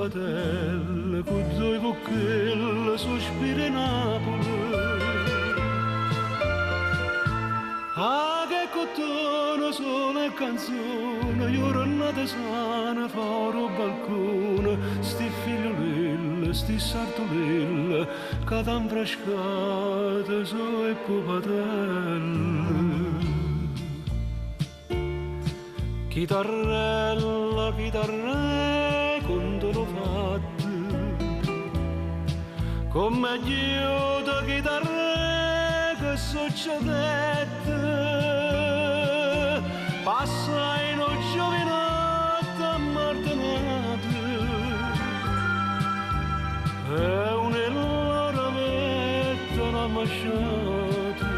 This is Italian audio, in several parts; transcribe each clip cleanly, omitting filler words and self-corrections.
patelle, con due bocchelle, sospira Napoli. Ah, che cotone, sole e canzone, giornate sana, fuori balcone, sti figliolille, sti sartolille, che t'han frescate sui pupatelle. Chitarrella, chitarre, quando l'ho fatto, come aiuto chitarre che succedette, passa in un giovinotto a martinate, e un'ellora mettono a masciate.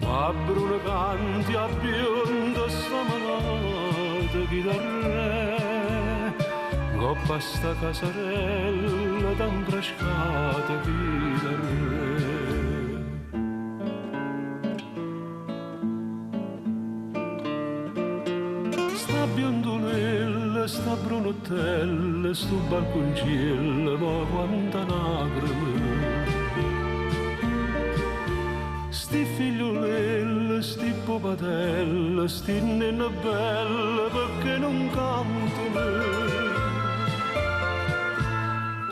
A Bruno canti a bionda stamattina chitarre, coppa sta casarella tan frescata chitarre. Sta biondolella, sta brunotella, sto balconcillo, ma quanta lacrime. Sti figliolelle, sti popatelle, sti nenne belle, perché non cantano?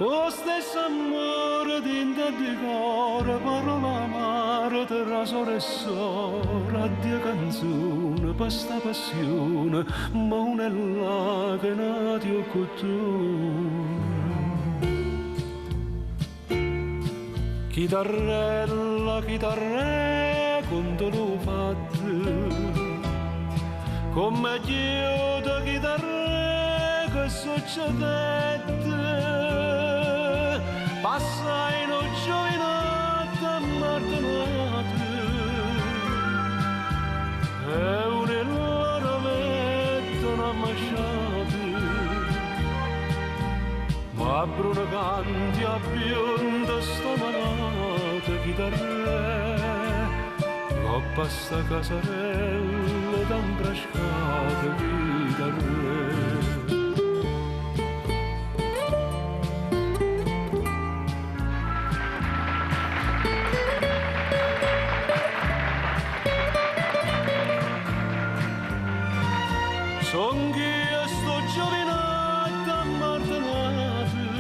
O stesso amore dinta di cuore, parola amare, terra sole e sole, addio canzone, per sta passione, ma una è là che nati o cotone. Chitarrella, chitarre, quando l'ho fatto, come aiuto chitarre che succedette, passa in un giovinotto a martinate, e un'ellora mettono a masciate. Ma Bruno canti a bionda stamattina chitarre, coppa sta casarella tan frescata chitarre. Son chi sto giovinotto a martinate,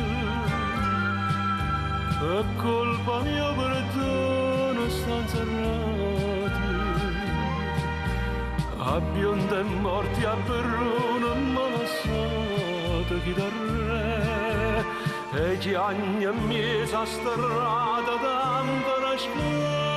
è colpa mia perdono stanno serrati, a bionda e morti a Verona ma lasciate chitarre, e gli anni a mia strada tanto lasciate.